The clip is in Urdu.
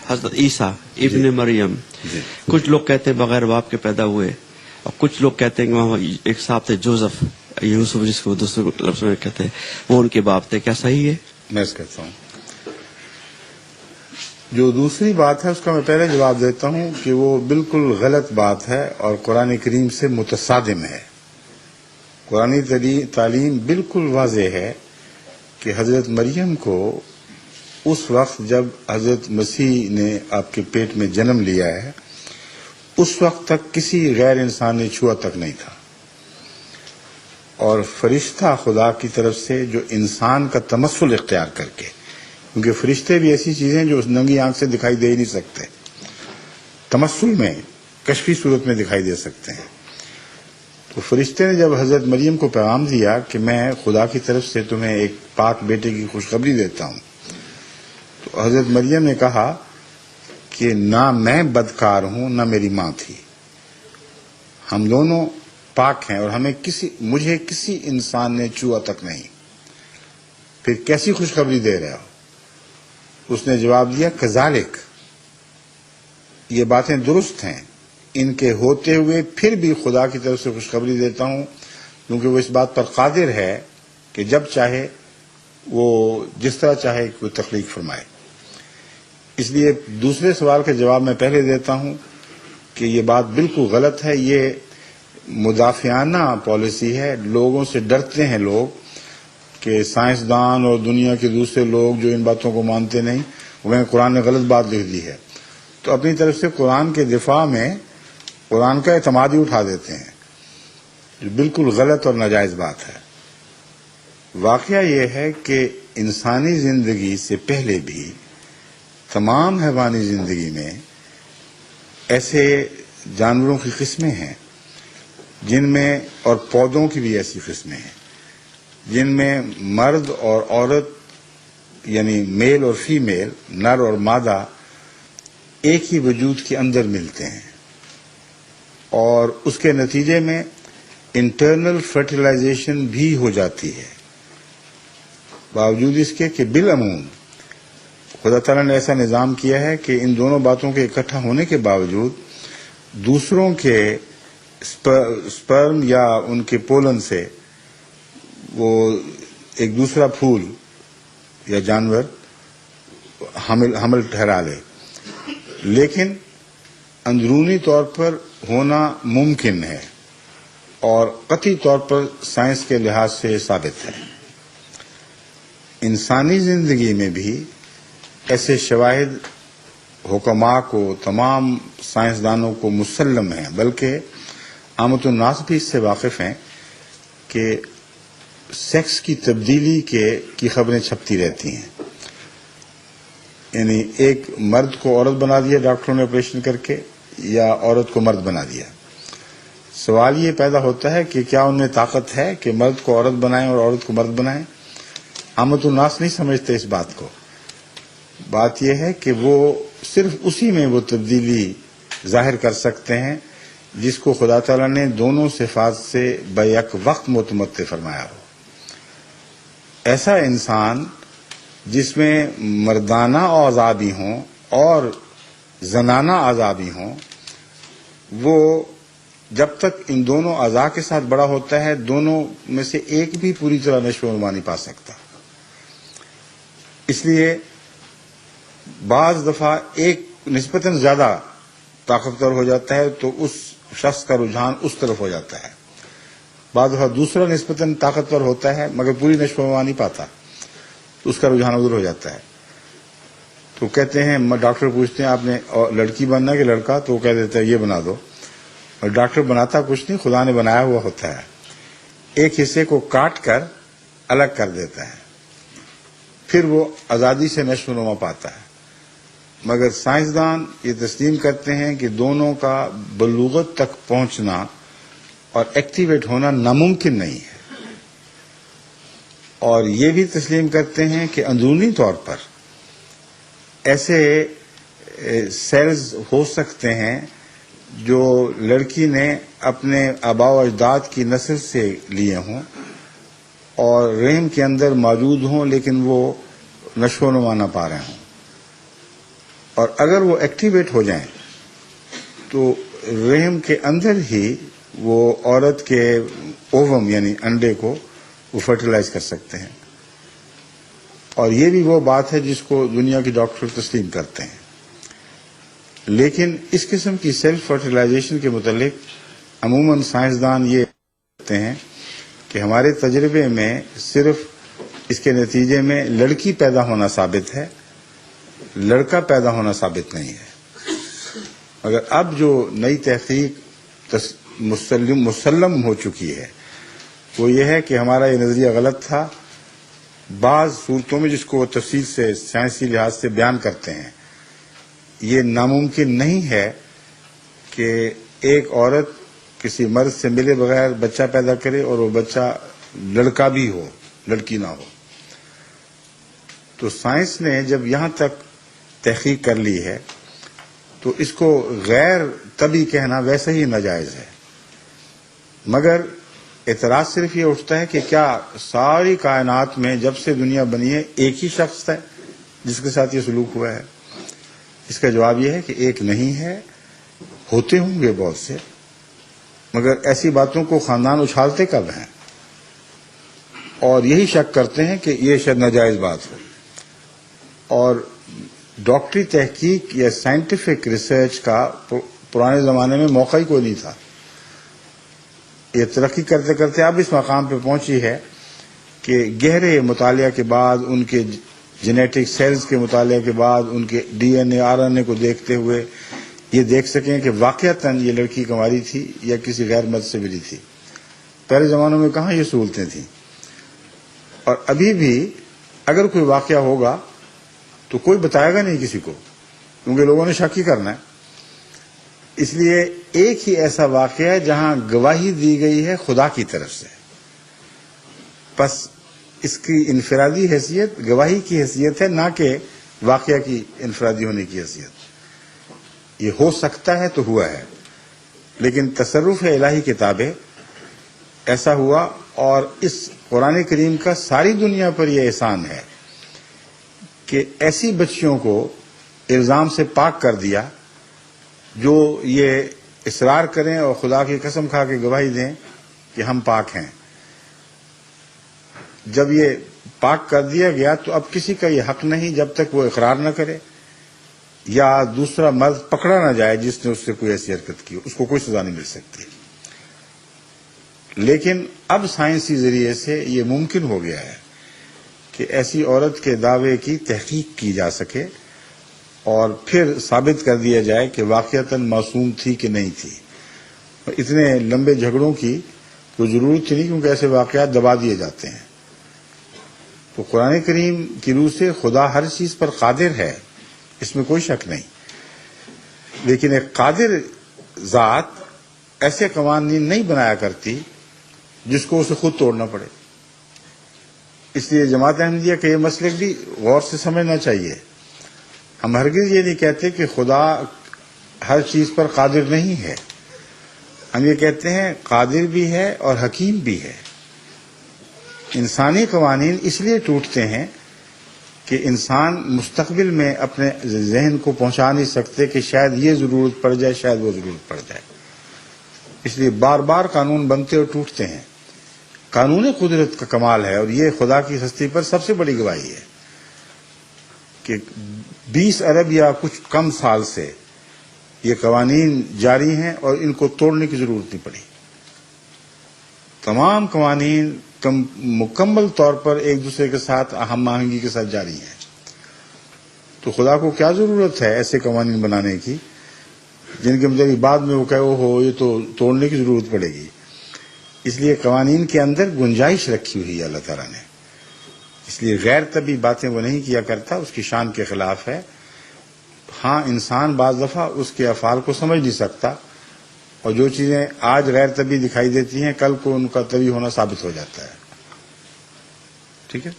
حضرت عیسیٰ ابن مریم، کچھ لوگ کہتے ہیں بغیر باپ کے پیدا ہوئے، اور کچھ لوگ کہتے ہیں کہ وہاں ایک صاحب تھے جوزف یوسف، جس کو دوسرے لفظ میں کہتے ہیں، وہ ان کے باپ تھے. کیا صحیح ہے؟ میں اس کہتا ہوں جو دوسری بات ہے اس کا میں پہلے جواب دیتا ہوں کہ وہ بالکل غلط بات ہے اور قرآن کریم سے متصادم ہے. قرآن تعلیم بالکل واضح ہے کہ حضرت مریم کو اس وقت جب حضرت مسیح نے آپ کے پیٹ میں جنم لیا ہے اس وقت تک کسی غیر انسان نے چھوا تک نہیں تھا، اور فرشتہ خدا کی طرف سے جو انسان کا تمثل اختیار کر کے، کیونکہ فرشتے بھی ایسی چیزیں جو اس ننگی آنکھ سے دکھائی دے ہی نہیں سکتے، تمثل میں کشفی صورت میں دکھائی دے سکتے ہیں. تو فرشتے نے جب حضرت مریم کو پیغام دیا کہ میں خدا کی طرف سے تمہیں ایک پاک بیٹے کی خوشخبری دیتا ہوں، تو حضرت مریم نے کہا کہ نہ میں بدکار ہوں نہ میری ماں تھی، ہم دونوں پاک ہیں اور مجھے کسی انسان نے چھوا تک نہیں، پھر کیسی خوشخبری دے رہے ہو؟ اس نے جواب دیا کذالک، یہ باتیں درست ہیں، ان کے ہوتے ہوئے پھر بھی خدا کی طرف سے خوشخبری دیتا ہوں، کیونکہ وہ اس بات پر قادر ہے کہ جب چاہے وہ جس طرح چاہے کوئی تخلیق فرمائے. اس لیے دوسرے سوال کا جواب میں پہلے دیتا ہوں کہ یہ بات بالکل غلط ہے، یہ مدافعانہ پالیسی ہے. لوگوں سے ڈرتے ہیں لوگ کہ سائنسدان اور دنیا کے دوسرے لوگ جو ان باتوں کو مانتے نہیں، وہ قرآن نے غلط بات لکھ دی ہے، تو اپنی طرف سے قرآن کے دفاع میں قرآن کا اعتماد ہی اٹھا دیتے ہیں، جو بالکل غلط اور ناجائز بات ہے. واقعہ یہ ہے کہ انسانی زندگی سے پہلے بھی تمام حیوانی زندگی میں ایسے جانوروں کی قسمیں ہیں جن میں، اور پودوں کی بھی ایسی قسمیں ہیں جن میں مرد اور عورت یعنی میل اور فیمیل، نر اور مادہ ایک ہی وجود کے اندر ملتے ہیں، اور اس کے نتیجے میں انٹرنل فرٹیلائزیشن بھی ہو جاتی ہے، باوجود اس کے کہ بالعموم خدا تعالیٰ نے ایسا نظام کیا ہے کہ ان دونوں باتوں کے اکٹھا ہونے کے باوجود دوسروں کے سپرم یا ان کے پولن سے وہ ایک دوسرا پھول یا جانور حمل ٹھہرا لے، لیکن اندرونی طور پر ہونا ممکن ہے اور قطعی طور پر سائنس کے لحاظ سے ثابت ہے. انسانی زندگی میں بھی ایسے شواہد حکماء کو، تمام سائنسدانوں کو مسلم ہیں، بلکہ عامت الناس بھی اس سے واقف ہیں کہ سیکس کی تبدیلی کی خبریں چھپتی رہتی ہیں. یعنی ایک مرد کو عورت بنا دیا ڈاکٹروں نے آپریشن کر کے، یا عورت کو مرد بنا دیا. سوال یہ پیدا ہوتا ہے کہ کیا ان میں طاقت ہے کہ مرد کو عورت بنائیں اور عورت کو مرد بنائیں؟ عامت الناس نہیں سمجھتے اس بات کو. بات یہ ہے کہ وہ صرف اسی میں وہ تبدیلی ظاہر کر سکتے ہیں جس کو خدا تعالیٰ نے دونوں صفات سے بیک وقت متمتع فرمایا ہو. ایسا انسان جس میں مردانہ اعضاء بھی ہوں اور زنانہ اعضاء بھی ہوں، وہ جب تک ان دونوں اعضاء کے ساتھ بڑا ہوتا ہے دونوں میں سے ایک بھی پوری طرح نشو و نما نہیں پا سکتا. اس لیے بعض دفعہ ایک نسبتاً زیادہ طاقتور ہو جاتا ہے تو اس شخص کا رجحان اس طرف ہو جاتا ہے، بعض دفعہ دوسرا نسبتاً طاقتور ہوتا ہے مگر پوری نشو و نما نہیں پاتا تو اس کا رجحان ادھر ہو جاتا ہے. تو کہتے ہیں، ڈاکٹر پوچھتے ہیں آپ نے لڑکی بننا کہ لڑکا، تو وہ کہہ دیتا ہے یہ بنا دو، اور ڈاکٹر بناتا کچھ نہیں، خدا نے بنایا ہوا ہوتا ہے، ایک حصے کو کاٹ کر الگ کر دیتا ہے، پھر وہ آزادی سے نشو و نما پاتا ہے. مگر سائنسدان یہ تسلیم کرتے ہیں کہ دونوں کا بلوغت تک پہنچنا اور ایکٹیویٹ ہونا ناممکن نہیں ہے، اور یہ بھی تسلیم کرتے ہیں کہ اندرونی طور پر ایسے سیلز ہو سکتے ہیں جو لڑکی نے اپنے آباء و اجداد کی نسل سے لیے ہوں اور رحم کے اندر موجود ہوں لیکن وہ نشو و نما نہ پا رہے ہوں. اور اگر وہ ایکٹیویٹ ہو جائیں تو رحم کے اندر ہی وہ عورت کے اووم یعنی انڈے کو وہ فرٹیلائز کر سکتے ہیں. اور یہ بھی وہ بات ہے جس کو دنیا کے ڈاکٹر تسلیم کرتے ہیں. لیکن اس قسم کی سیلف فرٹیلائزیشن کے متعلق عموماً سائنسدان یہ کہتے ہیں کہ ہمارے تجربے میں صرف اس کے نتیجے میں لڑکی پیدا ہونا ثابت ہے، لڑکا پیدا ہونا ثابت نہیں ہے. مگر اب جو نئی تحقیق مسلم ہو چکی ہے وہ یہ ہے کہ ہمارا یہ نظریہ غلط تھا. بعض صورتوں میں جس کو وہ تفصیل سے سائنسی لحاظ سے بیان کرتے ہیں، یہ ناممکن نہیں ہے کہ ایک عورت کسی مرد سے ملے بغیر بچہ پیدا کرے اور وہ بچہ لڑکا بھی ہو، لڑکی نہ ہو. تو سائنس نے جب یہاں تک تحقیق کر لی ہے تو اس کو غیر طبی کہنا ویسے ہی ناجائز ہے. مگر اعتراض صرف یہ اٹھتا ہے کہ کیا ساری کائنات میں جب سے دنیا بنی ہے ایک ہی شخص ہے جس کے ساتھ یہ سلوک ہوا ہے؟ اس کا جواب یہ ہے کہ ایک نہیں ہے، ہوتے ہوں گے بہت سے، مگر ایسی باتوں کو خاندان اچھالتے کب ہیں اور یہی شک کرتے ہیں کہ یہ شاید ناجائز بات ہو. اور ڈاکٹری تحقیق یا سائنٹیفک ریسرچ کا پرانے زمانے میں موقع ہی کوئی نہیں تھا. یہ ترقی کرتے کرتے اب اس مقام پہ پہنچی ہے کہ گہرے مطالعہ کے بعد، ان کے جینیٹک سیلز کے مطالعہ کے بعد، ان کے D N A R N A کو دیکھتے ہوئے یہ دیکھ سکیں کہ واقعتاً یہ لڑکی کنواری تھی یا کسی غیر مرد سے ملی تھی. پہلے زمانوں میں کہاں یہ سہولتیں تھیں. اور ابھی بھی اگر کوئی واقعہ ہوگا تو کوئی بتائے گا نہیں کسی کو، کیونکہ لوگوں نے شک ہی کرنا ہے. اس لیے ایک ہی ایسا واقعہ ہے جہاں گواہی دی گئی ہے خدا کی طرف سے، بس اس کی انفرادی حیثیت گواہی کی حیثیت ہے، نہ کہ واقعہ کی انفرادی ہونے کی حیثیت. یہ ہو سکتا ہے تو ہوا ہے، لیکن تصرف الہی کتابیں ایسا ہوا. اور اس قرآن کریم کا ساری دنیا پر یہ احسان ہے کہ ایسی بچیوں کو الزام سے پاک کر دیا جو یہ اصرار کریں اور خدا کی قسم کھا کے گواہی دیں کہ ہم پاک ہیں. جب یہ پاک کر دیا گیا تو اب کسی کا یہ حق نہیں جب تک وہ اقرار نہ کرے یا دوسرا مرد پکڑا نہ جائے جس نے اس سے کوئی ایسی حرکت کی، اس کو کوئی سزا نہیں مل سکتی. لیکن اب سائنسی ذریعے سے یہ ممکن ہو گیا ہے کہ ایسی عورت کے دعوے کی تحقیق کی جا سکے اور پھر ثابت کر دیا جائے کہ واقعتاً معصوم تھی کہ نہیں تھی. اتنے لمبے جھگڑوں کی کوئی ضرورت نہیں، کیونکہ ایسے واقعات دبا دیے جاتے ہیں. تو قرآن کریم کی روح سے خدا ہر چیز پر قادر ہے، اس میں کوئی شک نہیں. لیکن ایک قادر ذات ایسے قوانین نہیں بنایا کرتی جس کو اسے خود توڑنا پڑے. اس لیے جماعت احمدیہ کا یہ مسلک بھی غور سے سمجھنا چاہیے. ہم ہرگز یہ نہیں کہتے کہ خدا ہر چیز پر قادر نہیں ہے. ہم یہ کہتے ہیں قادر بھی ہے اور حکیم بھی ہے. انسانی قوانین اس لیے ٹوٹتے ہیں کہ انسان مستقبل میں اپنے ذہن کو پہنچا نہیں سکتے کہ شاید یہ ضرورت پڑ جائے، شاید وہ ضرورت پڑ جائے. اس لیے بار بار قانون بنتے اور ٹوٹتے ہیں. قانون قدرت کا کمال ہے، اور یہ خدا کی ہستی پر سب سے بڑی گواہی ہے کہ 20 ارب یا کچھ کم سال سے یہ قوانین جاری ہیں اور ان کو توڑنے کی ضرورت نہیں پڑی. تمام قوانین مکمل طور پر ایک دوسرے کے ساتھ ہم آہنگی کے ساتھ جاری ہیں. تو خدا کو کیا ضرورت ہے ایسے قوانین بنانے کی جن کے مطابق بعد میں وہ کہے ہو یہ تو توڑنے کی ضرورت پڑے گی. اس لیے قوانین کے اندر گنجائش رکھی ہوئی ہے اللہ تعالیٰ نے. اس لیے غیر طبی باتیں وہ نہیں کیا کرتا، اس کی شان کے خلاف ہے. ہاں انسان بعض دفعہ اس کے افعال کو سمجھ نہیں سکتا، اور جو چیزیں آج غیر طبی دکھائی دیتی ہیں کل کو ان کا طبی ہونا ثابت ہو جاتا ہے. ٹھیک ہے.